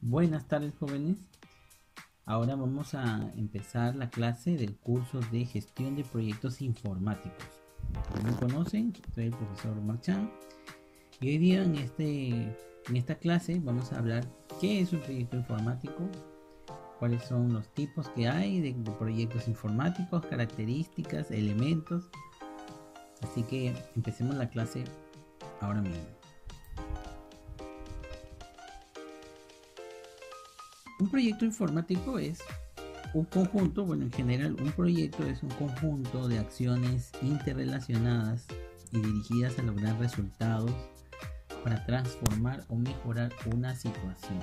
Buenas tardes, jóvenes. Ahora vamos a empezar la clase del curso de gestión de proyectos informáticos. Como me conocen, soy el profesor Marchán y hoy día en esta clase vamos a hablar qué es un proyecto informático, cuáles son los tipos que hay de proyectos informáticos, características, elementos. Así que empecemos la clase ahora mismo. Un proyecto informático es un conjunto, bueno, en general un proyecto es un conjunto de acciones interrelacionadas y dirigidas a lograr resultados para transformar o mejorar una situación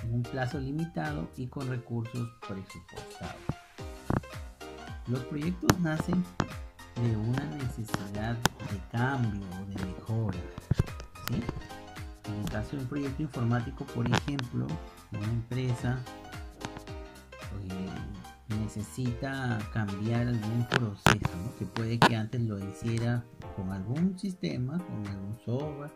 en un plazo limitado y con recursos presupuestados. Los proyectos nacen de una necesidad de cambio o de mejora, ¿sí? En el caso de un proyecto informático, por ejemplo, una empresa necesita cambiar algún proceso, ¿no? Que puede que antes lo hiciera con algún sistema, con algún software,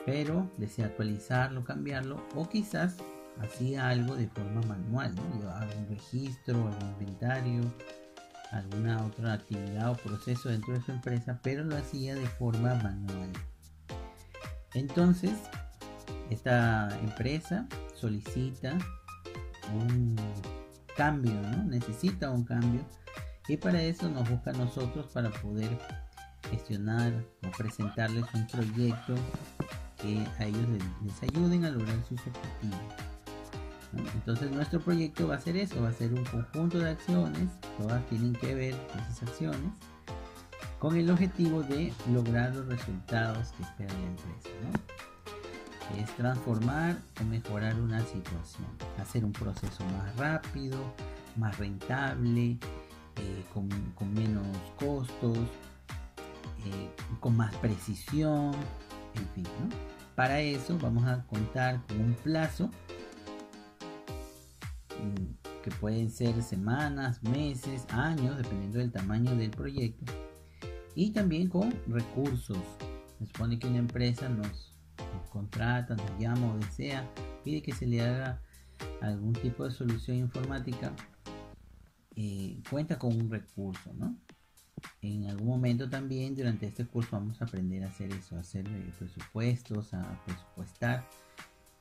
pero desea actualizarlo, cambiarlo, o quizás hacía algo de forma manual, ¿no? Llevaba algún registro, algún inventario, alguna otra actividad o proceso dentro de su empresa, pero lo hacía de forma manual. Entonces, esta empresa solicita un cambio, ¿no? Necesita un cambio y para eso nos busca a nosotros para poder gestionar o presentarles un proyecto que a ellos les ayuden a lograr sus objetivos, ¿no? Entonces nuestro proyecto va a ser eso, va a ser un conjunto de acciones, todas tienen que ver con esas acciones con el objetivo de lograr los resultados que espera la empresa, ¿no? Es transformar o mejorar una situación, hacer un proceso más rápido, más rentable, con menos costos, con más precisión, en fin, ¿no? Para eso vamos a contar con un plazo que pueden ser semanas, meses, años, dependiendo del tamaño del proyecto, y también con recursos. Se supone que una empresa nos contrata, nos llama o desea, pide que se le haga algún tipo de solución informática, cuenta con un recurso, ¿no? En algún momento también durante este curso vamos a aprender a hacer eso, a hacer presupuestos, a presupuestar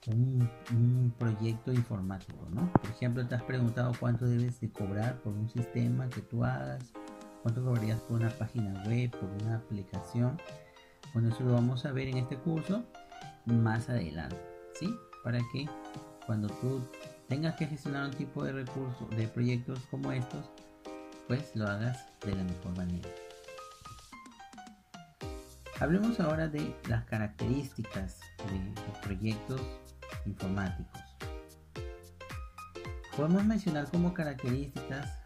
un proyecto informático, ¿no? Por ejemplo, te has preguntado cuánto debes de cobrar por un sistema que tú hagas, cuánto cobrarías por una página web, por una aplicación. Bueno, eso lo vamos a ver en este curso más adelante, ¿sí? Para que cuando tú tengas que gestionar un tipo de recursos, de proyectos como estos, pues lo hagas de la mejor manera. Hablemos ahora de las características de los proyectos informáticos. Podemos mencionar como características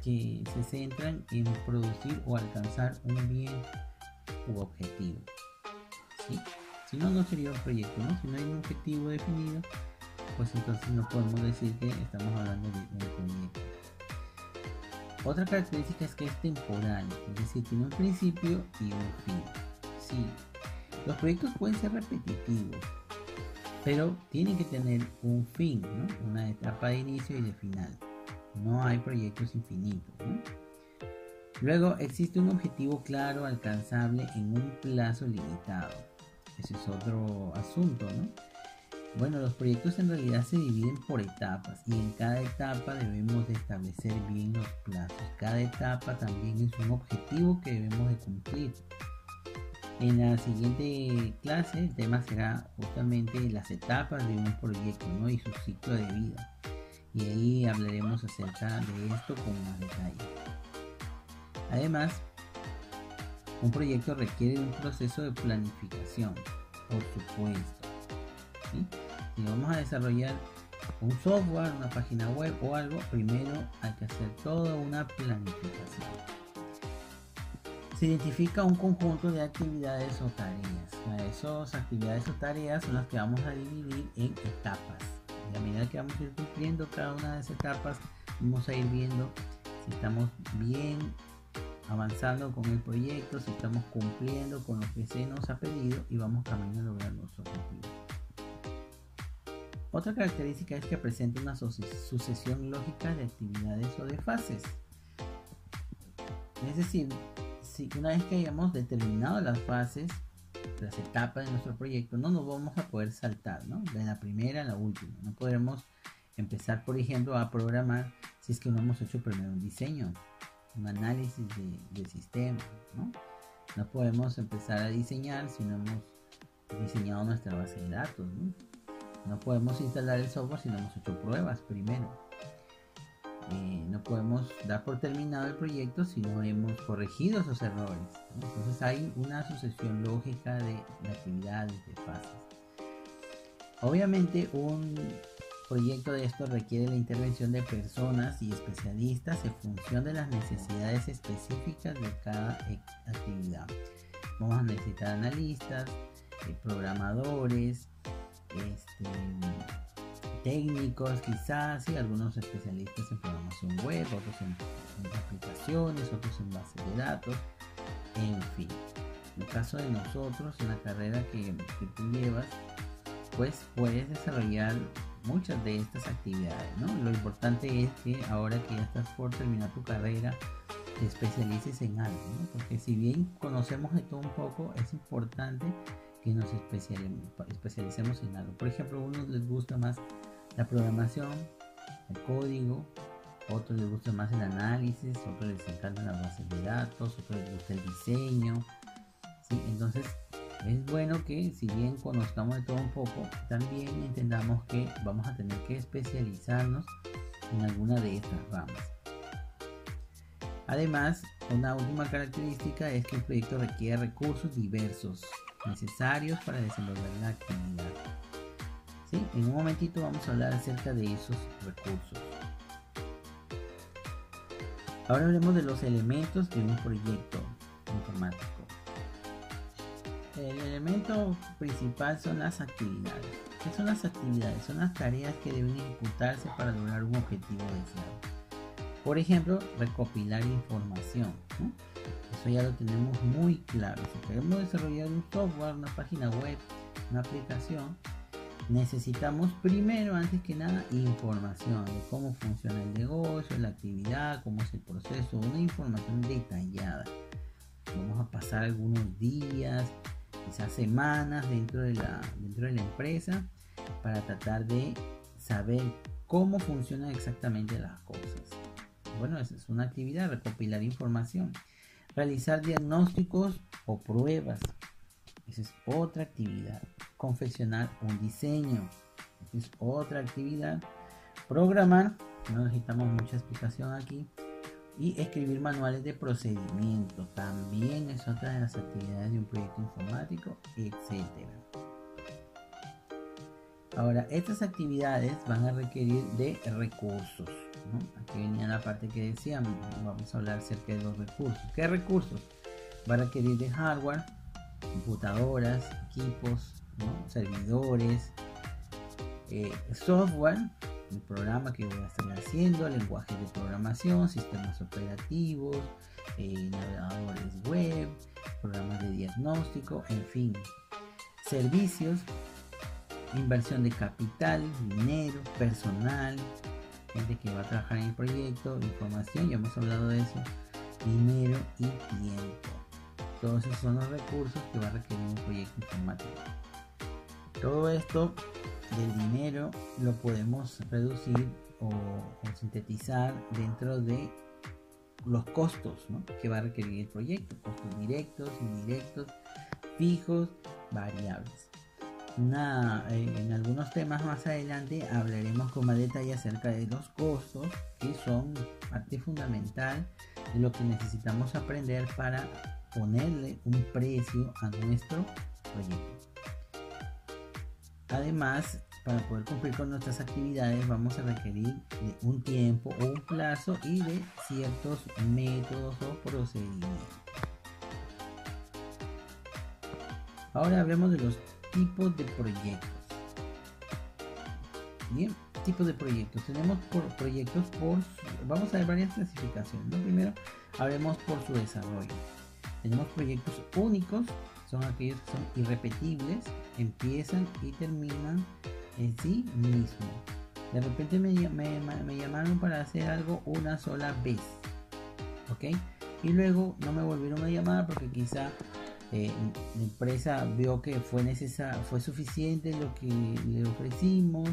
que se centran en producir o alcanzar un bien u objetivo, ¿sí? Si no, no sería un proyecto, ¿no? Si no hay un objetivo definido, pues entonces no podemos decir que estamos hablando de un proyecto. Otra característica es que es temporal, es decir, tiene un principio y un fin. Sí, los proyectos pueden ser repetitivos, pero tienen que tener un fin, ¿no? Una etapa de inicio y de final. No hay proyectos infinitos, ¿no? Luego existe un objetivo claro, alcanzable en un plazo limitado. Ese es otro asunto, ¿no? Bueno, los proyectos en realidad se dividen por etapas y en cada etapa debemos de establecer bien los plazos. Cada etapa también es un objetivo que debemos de cumplir. En la siguiente clase el tema será justamente las etapas de un proyecto, ¿no? Y su ciclo de vida. Y ahí hablaremos acerca de esto con más detalle. Además, un proyecto requiere un proceso de planificación, por supuesto, ¿sí? Si vamos a desarrollar un software, una página web o algo, primero hay que hacer toda una planificación. Se identifica un conjunto de actividades o tareas. Esas actividades o tareas son las que vamos a dividir en etapas. Y a medida que vamos a ir cumpliendo cada una de esas etapas, vamos a ir viendo si estamos bien avanzando con el proyecto, si estamos cumpliendo con lo que se nos ha pedido y vamos camino a lograr nuestros objetivos. Otra característica es que presenta una sucesión lógica de actividades o de fases. Es decir, si una vez que hayamos determinado las fases, las etapas de nuestro proyecto, no nos vamos a poder saltar, ¿no? De la primera a la última. No podremos empezar, por ejemplo, a programar si es que no hemos hecho primero un diseño, un análisis de sistema, ¿no? No podemos empezar a diseñar si no hemos diseñado nuestra base de datos, ¿no? No podemos instalar el software si no hemos hecho pruebas primero. No podemos dar por terminado el proyecto si no hemos corregido esos errores, ¿no? Entonces hay una sucesión lógica de actividades, de fases. Obviamente un proyecto de esto requiere la intervención de personas y especialistas en función de las necesidades específicas de cada actividad. Vamos a necesitar analistas, programadores, técnicos quizás, y algunos especialistas en programación web, otros en aplicaciones, otros en bases de datos, en fin. En el caso de nosotros, en la carrera que tú llevas, pues puedes desarrollar muchas de estas actividades, ¿no? Lo importante es que ahora que ya estás por terminar tu carrera, te especialices en algo, ¿no? Porque si bien conocemos de todo un poco, es importante que nos especialicemos en algo. Por ejemplo, a unos les gusta más la programación, el código, otros les gusta más el análisis, otros les encantan las bases de datos, otros les gusta el diseño, ¿sí? Entonces es bueno que, si bien conozcamos de todo un poco, también entendamos que vamos a tener que especializarnos en alguna de estas ramas. Además, una última característica es que el proyecto requiere recursos diversos necesarios para desenvolver la actividad. ¿Sí? En un momentito vamos a hablar acerca de esos recursos. Ahora hablemos de los elementos de un proyecto informático. El elemento principal son las actividades. ¿Qué son las actividades? Son las tareas que deben ejecutarse para lograr un objetivo deseado. Por ejemplo, recopilar información, ¿no? Eso ya lo tenemos muy claro. Si queremos desarrollar un software, una página web, una aplicación, necesitamos primero, antes que nada, información de cómo funciona el negocio, la actividad, cómo es el proceso, una información detallada. Vamos a pasar algunos días, quizás semanas dentro de la empresa para tratar de saber cómo funcionan exactamente las cosas. Bueno, esa es una actividad, recopilar información. Realizar diagnósticos o pruebas, esa es otra actividad. Confeccionar un diseño, esa es otra actividad. Programar, no necesitamos mucha explicación aquí. Y escribir manuales de procedimiento, también es otra de las actividades de un proyecto informático, etc. Ahora, estas actividades van a requerir de recursos, ¿no? Aquí venía la parte que decíamos, vamos a hablar acerca de los recursos. ¿Qué recursos? Va a requerir de hardware, computadoras, equipos, ¿no? Servidores, software, el programa que voy a estar haciendo, lenguajes de programación, sistemas operativos, navegadores web, programas de diagnóstico, en fin, servicios, inversión de capital, dinero, personal, gente que va a trabajar en el proyecto, información, ya hemos hablado de eso, dinero y tiempo. Todos esos son los recursos que va a requerir un proyecto informático. Todo esto del dinero lo podemos reducir o sintetizar dentro de los costos, ¿no?, que va a requerir el proyecto. Costos directos, indirectos, fijos, variables. En algunos temas más adelante hablaremos con más detalle acerca de los costos, que son parte fundamental de lo que necesitamos aprender para ponerle un precio a nuestro proyecto. Además, para poder cumplir con nuestras actividades vamos a requerir de un tiempo o un plazo y de ciertos métodos o procedimientos. Ahora hablemos de los tipos de proyectos. Bien, tipos de proyectos. Tenemos proyectos vamos a ver varias clasificaciones, ¿no? Primero, hablemos por su desarrollo. Tenemos proyectos únicos, son aquellos que son irrepetibles, empiezan y terminan en sí mismo. De repente me llamaron para hacer algo una sola vez, ¿ok? Y luego no me volvieron a llamar porque quizá la empresa vio que fue suficiente lo que le ofrecimos,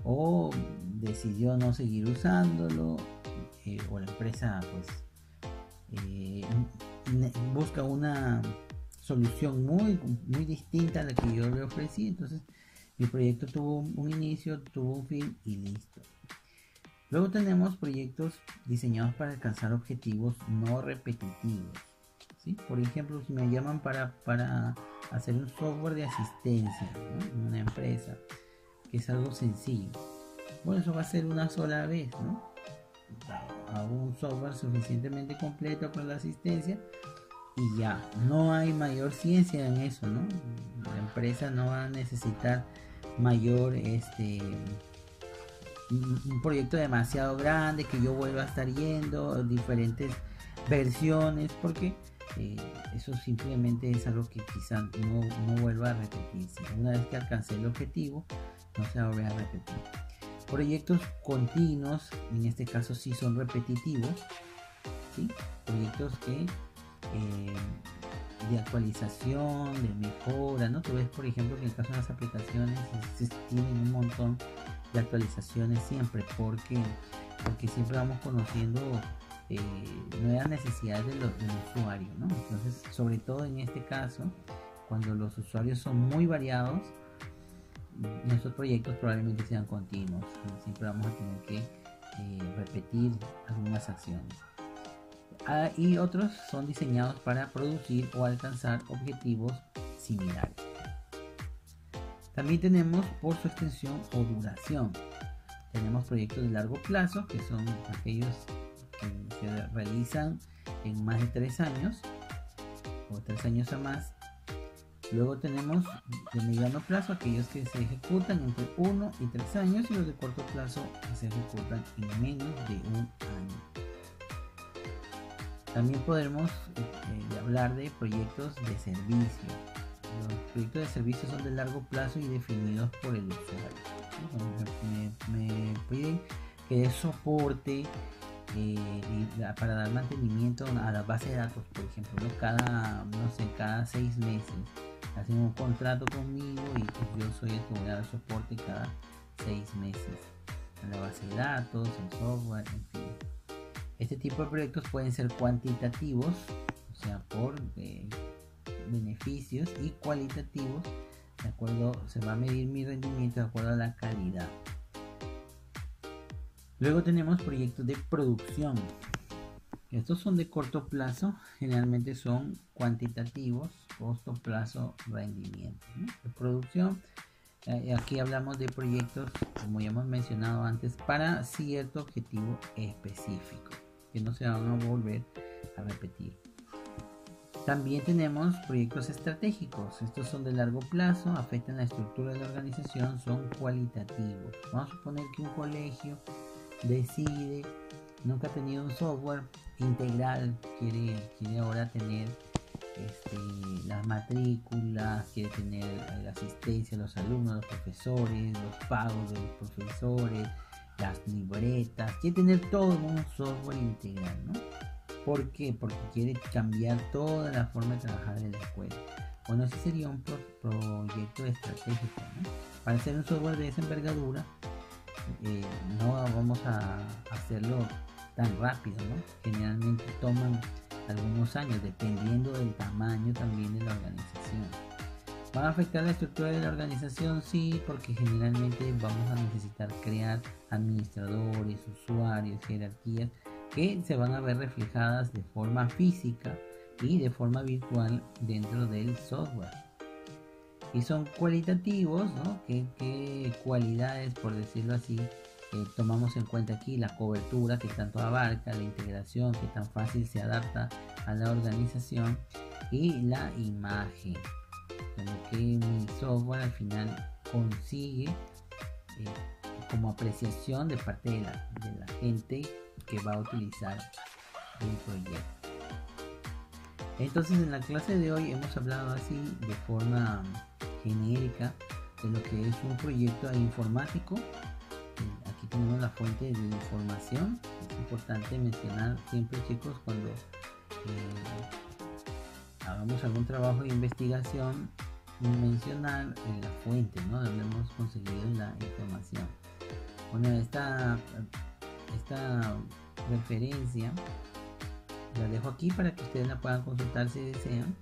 o decidió no seguir usándolo, o la empresa busca una solución muy distinta a la que yo le ofrecí. Entonces mi proyecto tuvo un inicio, tuvo un fin y listo. Luego tenemos proyectos diseñados para alcanzar objetivos no repetitivos, ¿sí? Por ejemplo, si me llaman para hacer un software de asistencia, ¿no?, en una empresa, que es algo sencillo. Bueno, eso va a ser una sola vez, ¿no? Hago un software suficientemente completo para la asistencia y ya, no hay mayor ciencia en eso, ¿no? La empresa no va a necesitar mayor un proyecto demasiado grande que yo vuelva a estar yendo diferentes versiones, porque eso simplemente es algo que quizá no vuelva a repetirse. Una vez que alcancé el objetivo, no se va a volver a repetir. Proyectos continuos, en este caso sí son repetitivos, ¿sí? Proyectos que de actualización, de mejora, ¿no? Tú ves, por ejemplo, que en el caso de las aplicaciones se tienen un montón de actualizaciones siempre, porque siempre vamos conociendo nuevas necesidades del usuario, ¿no? Entonces, sobre todo en este caso, cuando los usuarios son muy variados, nuestros proyectos probablemente sean continuos, siempre vamos a tener que repetir algunas acciones. Y otros son diseñados para producir o alcanzar objetivos similares. También tenemos por su extensión o duración. Tenemos proyectos de largo plazo, que son aquellos que se realizan en más de 3 años o 3 años o más. Luego tenemos de mediano plazo, aquellos que se ejecutan entre 1 y 3 años, y los de corto plazo que se ejecutan en menos de 1 año. También podemos hablar de proyectos de servicio. Los proyectos de servicio son de largo plazo y definidos por el usuario. Me piden que dé soporte para dar mantenimiento a la base de datos, por ejemplo, ¿no? Cada 6 meses hacen un contrato conmigo y pues yo soy el que voy a dar soporte cada 6 meses a la base de datos, el software, en fin. Este tipo de proyectos pueden ser cuantitativos, o sea, por beneficios, y cualitativos, de acuerdo, se va a medir mi rendimiento de acuerdo a la calidad. Luego tenemos proyectos de producción. Estos son de corto plazo, generalmente son cuantitativos, costo, plazo, rendimiento, ¿no? De producción, aquí hablamos de proyectos, como ya hemos mencionado antes, para cierto objetivo específico, que no se van a volver a repetir. También tenemos proyectos estratégicos. Estos son de largo plazo, afectan la estructura de la organización, son cualitativos. Vamos a suponer que un colegio decide, nunca ha tenido un software integral, quiere ahora tener las matrículas, quiere tener la asistencia de los alumnos, los profesores, los pagos de los profesores, las libretas, quiere tener todo en un software integral, ¿no? ¿Por qué? Porque quiere cambiar toda la forma de trabajar de la escuela. Bueno, ese sería un proyecto estratégico, ¿no? Para hacer un software de esa envergadura, no vamos a hacerlo tan rápido, ¿no? Generalmente toman algunos años, dependiendo del tamaño también de la organización. ¿Va a afectar la estructura de la organización? Sí, porque generalmente vamos a necesitar crear administradores, usuarios, jerarquías, que se van a ver reflejadas de forma física y de forma virtual dentro del software. Y son cualitativos, ¿no? ¿Qué cualidades, por decirlo así, tomamos en cuenta aquí? La cobertura, que tanto abarca, la integración, que tan fácil se adapta a la organización, y la imagen, como que mi software al final consigue como apreciación de parte de la gente que va a utilizar el proyecto. Entonces, en la clase de hoy hemos hablado así de forma genérica de lo que es un proyecto informático. Aquí tenemos la fuente de información. Es importante mencionar siempre, chicos, cuando hagamos algún trabajo de investigación, mencionar la fuente, ¿no? De donde hemos conseguido la información. Bueno, esta referencia la dejo aquí para que ustedes la puedan consultar si desean.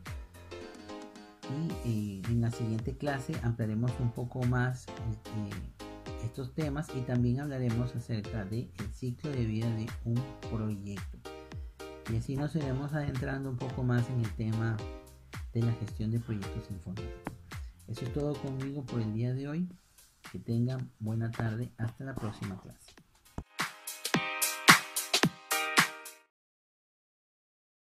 Y en la siguiente clase ampliaremos un poco más estos temas y también hablaremos acerca del ciclo de vida de un proyecto. Y así nos iremos adentrando un poco más en el tema de la gestión de proyectos informáticos. Eso es todo conmigo por el día de hoy. Que tengan buena tarde. Hasta la próxima clase.